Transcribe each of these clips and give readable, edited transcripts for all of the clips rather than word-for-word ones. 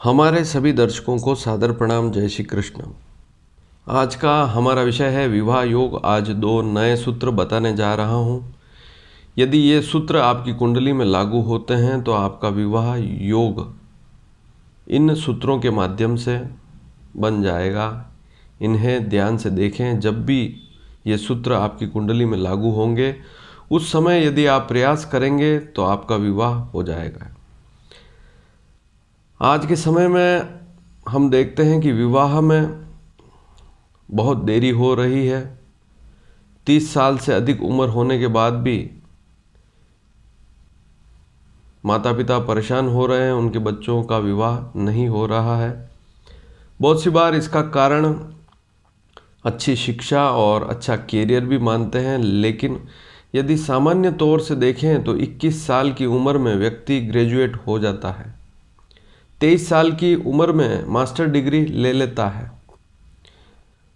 हमारे सभी दर्शकों को सादर प्रणाम। जय श्री कृष्ण। आज का हमारा विषय है विवाह योग। आज दो नए सूत्र बताने जा रहा हूँ। यदि ये सूत्र आपकी कुंडली में लागू होते हैं तो आपका विवाह योग इन सूत्रों के माध्यम से बन जाएगा। इन्हें ध्यान से देखें। जब भी ये सूत्र आपकी कुंडली में लागू होंगे उस समय यदि आप प्रयास करेंगे तो आपका विवाह हो जाएगा। आज के समय में हम देखते हैं कि विवाह में बहुत देरी हो रही है। 30 साल से अधिक उम्र होने के बाद भी माता पिता परेशान हो रहे हैं, उनके बच्चों का विवाह नहीं हो रहा है। बहुत सी बार इसका कारण अच्छी शिक्षा और अच्छा कैरियर भी मानते हैं, लेकिन यदि सामान्य तौर से देखें तो 21 साल की उम्र में व्यक्ति ग्रेजुएट हो जाता है, 23 साल की उम्र में मास्टर डिग्री ले लेता है,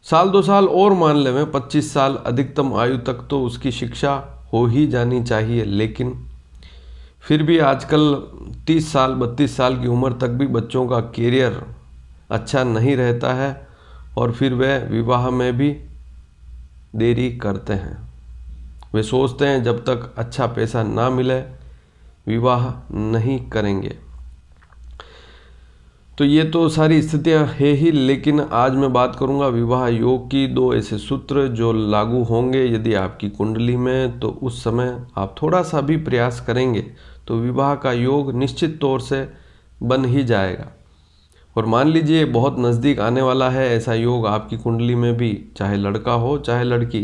साल 2 साल और मान लें 25 साल अधिकतम आयु तक तो उसकी शिक्षा हो ही जानी चाहिए। लेकिन फिर भी आजकल 30 साल 32 साल की उम्र तक भी बच्चों का कैरियर अच्छा नहीं रहता है और फिर वे विवाह में भी देरी करते हैं। वे सोचते हैं जब तक अच्छा पैसा ना मिले विवाह नहीं करेंगे। तो ये तो सारी स्थितियां है ही, लेकिन आज मैं बात करूंगा विवाह योग की। दो ऐसे सूत्र जो लागू होंगे यदि आपकी कुंडली में, तो उस समय आप थोड़ा सा भी प्रयास करेंगे तो विवाह का योग निश्चित तौर से बन ही जाएगा। और मान लीजिए बहुत नज़दीक आने वाला है ऐसा योग आपकी कुंडली में भी, चाहे लड़का हो चाहे लड़की,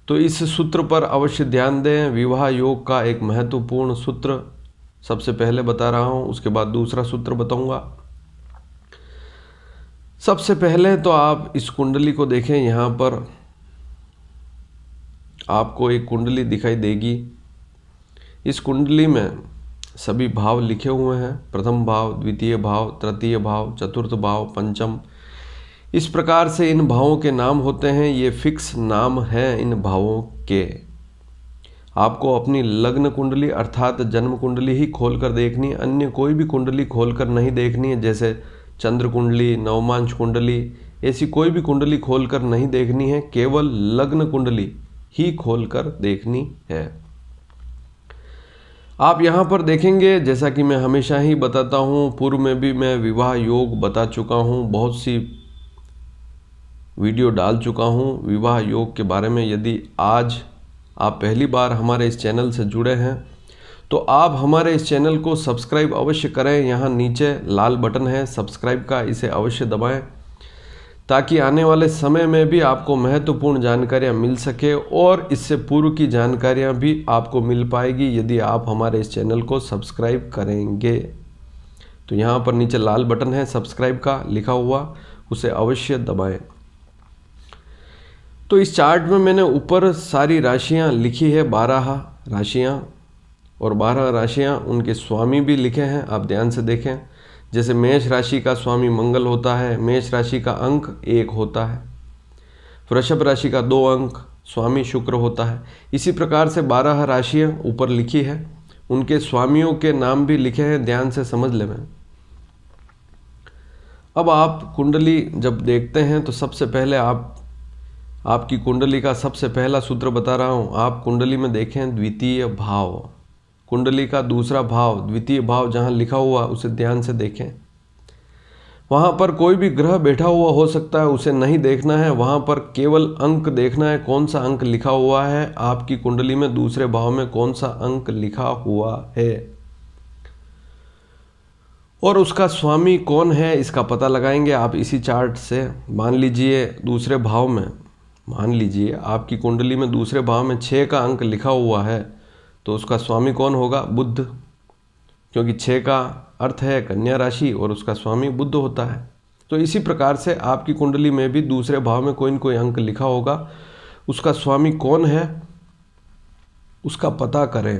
तो इस सूत्र पर अवश्य ध्यान दें। विवाह योग का एक महत्वपूर्ण सूत्र सबसे पहले बता रहा हूँ, उसके बाद दूसरा सूत्र बताऊंगा। सबसे पहले तो आप इस कुंडली को देखें। यहाँ पर आपको एक कुंडली दिखाई देगी। इस कुंडली में सभी भाव लिखे हुए हैं, प्रथम भाव, द्वितीय भाव, तृतीय भाव, चतुर्थ भाव, पंचम। इस प्रकार से इन भावों के नाम होते हैं। ये फिक्स नाम हैं इन भावों के। आपको अपनी लग्न कुंडली अर्थात जन्म कुंडली ही खोलकर देखनी है, अन्य कोई भी कुंडली खोलकर नहीं देखनी है। जैसे चंद्र कुंडली, नवमांश कुंडली, ऐसी कोई भी कुंडली खोलकर नहीं देखनी है। केवल लग्न कुंडली ही खोलकर देखनी है। आप यहाँ पर देखेंगे, जैसा कि मैं हमेशा ही बताता हूँ, पूर्व में भी मैं विवाह योग बता चुका हूँ, बहुत सी वीडियो डाल चुका हूँ विवाह योग के बारे में। यदि आज आप पहली बार हमारे इस चैनल से जुड़े हैं तो आप हमारे इस चैनल को सब्सक्राइब अवश्य करें। यहाँ नीचे लाल बटन है सब्सक्राइब का, इसे अवश्य दबाएं ताकि आने वाले समय में भी आपको महत्वपूर्ण जानकारियाँ मिल सके और इससे पूर्व की जानकारियाँ भी आपको मिल पाएगी यदि आप हमारे इस चैनल को सब्सक्राइब करेंगे। तो यहाँ पर नीचे लाल बटन है सब्सक्राइब का लिखा हुआ, उसे अवश्य दबाएं। तो इस चार्ट में मैंने ऊपर सारी राशियाँ लिखी है, 12 राशियाँ, और 12 राशियाँ उनके स्वामी भी लिखे हैं। आप ध्यान से देखें। जैसे मेष राशि का स्वामी मंगल होता है, मेष राशि का अंक 1 होता है। वृषभ राशि का 2 अंक स्वामी शुक्र होता है। इसी प्रकार से 12 राशियाँ ऊपर लिखी है, उनके स्वामियों के नाम भी लिखे हैं। ध्यान से समझ लें। अब आप कुंडली जब देखते हैं तो सबसे पहले आपकी कुंडली का सबसे पहला सूत्र बता रहा हूँ। आप कुंडली में देखें द्वितीय भाव, कुंडली का दूसरा भाव, द्वितीय भाव जहाँ लिखा हुआ उसे ध्यान से देखें। वहाँ पर कोई भी ग्रह बैठा हुआ हो सकता है, उसे नहीं देखना है। वहाँ पर केवल अंक देखना है, कौन सा अंक लिखा हुआ है आपकी कुंडली में, दूसरे भाव में कौन सा अंक लिखा हुआ है और उसका स्वामी कौन है इसका पता लगाएंगे आप इसी चार्ट से। मान लीजिए दूसरे भाव में, मान लीजिए आपकी कुंडली में दूसरे भाव में 6 का अंक लिखा हुआ है, तो उसका स्वामी कौन होगा? बुध, क्योंकि 6 का अर्थ है कन्या राशि और उसका स्वामी बुध होता है। तो इसी प्रकार से आपकी कुंडली में भी दूसरे भाव में कोई न कोई अंक लिखा होगा, उसका स्वामी कौन है उसका पता करें।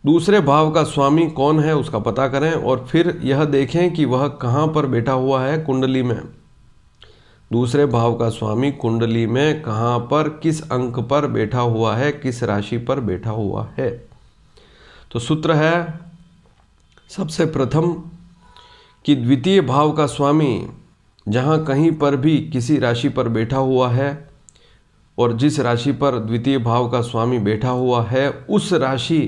दूसरे भाव का स्वामी कौन है उसका पता करें और फिर यह देखें कि वह कहाँ पर बैठा हुआ है कुंडली में। दूसरे भाव का स्वामी कुंडली में कहाँ पर, किस अंक पर बैठा हुआ है, किस राशि पर बैठा हुआ है। तो सूत्र है सबसे प्रथम कि द्वितीय भाव का स्वामी जहाँ कहीं पर भी किसी राशि पर बैठा हुआ है और जिस राशि पर द्वितीय भाव का स्वामी बैठा हुआ है उस राशि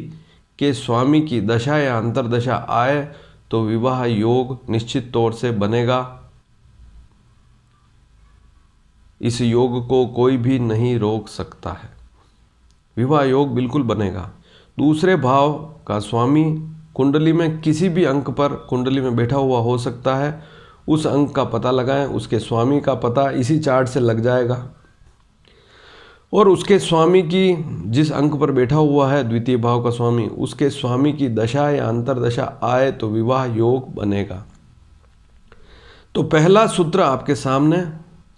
के स्वामी की दशा या अंतर्दशा आए तो विवाह योग निश्चित तौर से बनेगा। इस योग को कोई भी नहीं रोक सकता है, विवाह योग बिल्कुल बनेगा। दूसरे भाव का स्वामी कुंडली में किसी भी अंक पर कुंडली में बैठा हुआ हो सकता है, उस अंक का पता लगाएं, उसके स्वामी का पता इसी चार्ट से लग जाएगा और उसके स्वामी की जिस अंक पर बैठा हुआ है द्वितीय भाव का स्वामी, उसके स्वामी की दशा या अंतर्दशा आए तो विवाह योग बनेगा। तो पहला सूत्र आपके सामने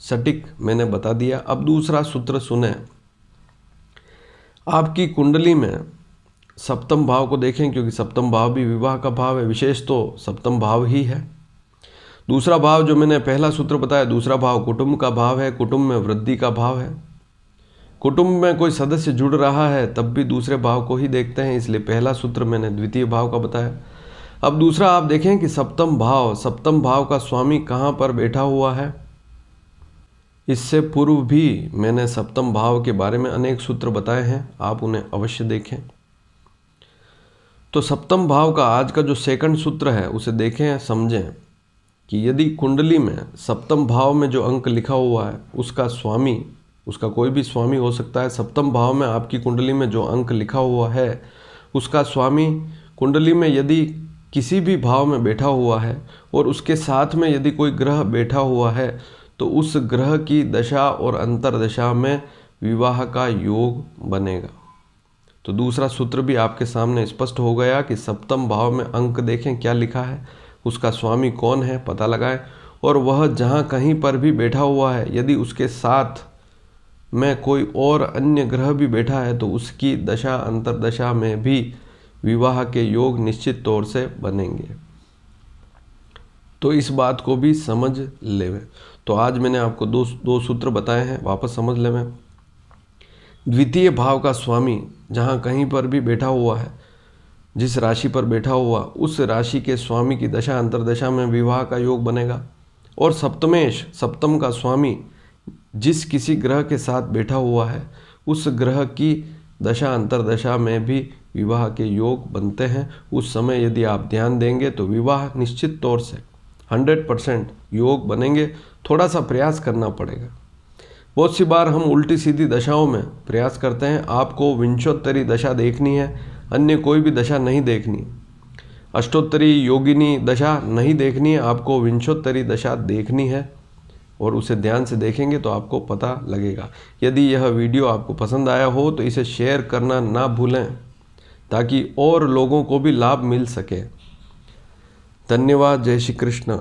सटीक मैंने बता दिया। अब दूसरा सूत्र सुने। आपकी कुंडली में सप्तम भाव को देखें, क्योंकि सप्तम भाव भी विवाह का भाव है, विशेष तो सप्तम भाव ही है। दूसरा भाव जो मैंने पहला सूत्र बताया, दूसरा भाव कुटुंब का भाव है, कुटुंब में वृद्धि का भाव है। कुटुंब में कोई सदस्य जुड़ रहा है तब भी दूसरे भाव को ही देखते हैं, इसलिए पहला सूत्र मैंने द्वितीय भाव का बताया। अब दूसरा आप देखें कि सप्तम भाव का स्वामी कहाँ पर बैठा हुआ है। इससे पूर्व भी मैंने सप्तम भाव के बारे में अनेक सूत्र बताए हैं, आप उन्हें अवश्य देखें। तो सप्तम भाव का आज का जो सेकंड सूत्र है उसे देखें, समझें कि यदि कुंडली में सप्तम भाव में जो अंक लिखा हुआ है उसका स्वामी, उसका कोई भी स्वामी हो सकता है, सप्तम भाव में आपकी कुंडली में जो अंक लिखा हुआ है उसका स्वामी कुंडली में यदि किसी भी भाव में बैठा हुआ है और उसके साथ में यदि कोई ग्रह बैठा हुआ है तो उस ग्रह की दशा और अंतर्दशा में विवाह का योग बनेगा। तो दूसरा सूत्र भी आपके सामने स्पष्ट हो गया कि सप्तम भाव में अंक देखें क्या लिखा है, उसका स्वामी कौन है पता लगाएं, और वह जहाँ कहीं पर भी बैठा हुआ है यदि उसके साथ में कोई और अन्य ग्रह भी बैठा है तो उसकी दशा अंतर्दशा में भी विवाह के योग निश्चित तौर से बनेंगे। तो इस बात को भी समझ लेवें। तो आज मैंने आपको दो सूत्र बताए हैं, वापस समझ लेवें। द्वितीय भाव का स्वामी जहाँ कहीं पर भी बैठा हुआ है, जिस राशि पर बैठा हुआ उस राशि के स्वामी की दशा अंतर्दशा में विवाह का योग बनेगा। और सप्तमेश, सप्तम का स्वामी जिस किसी ग्रह के साथ बैठा हुआ है उस ग्रह की दशा अंतर्दशा में भी विवाह के योग बनते हैं। उस समय यदि आप ध्यान देंगे तो विवाह निश्चित तौर से 100% योग बनेंगे। थोड़ा सा प्रयास करना पड़ेगा। बहुत सी बार हम उल्टी सीधी दशाओं में प्रयास करते हैं। आपको विंशोत्तरी दशा देखनी है, अन्य कोई भी दशा नहीं देखनी। अष्टोत्तरी योगिनी दशा नहीं देखनी है, आपको विंशोत्तरी दशा देखनी है और उसे ध्यान से देखेंगे तो आपको पता लगेगा। यदि यह वीडियो आपको पसंद आया हो तो इसे शेयर करना ना भूलें ताकि और लोगों को भी लाभ मिल सके। धन्यवाद। जय श्री कृष्ण।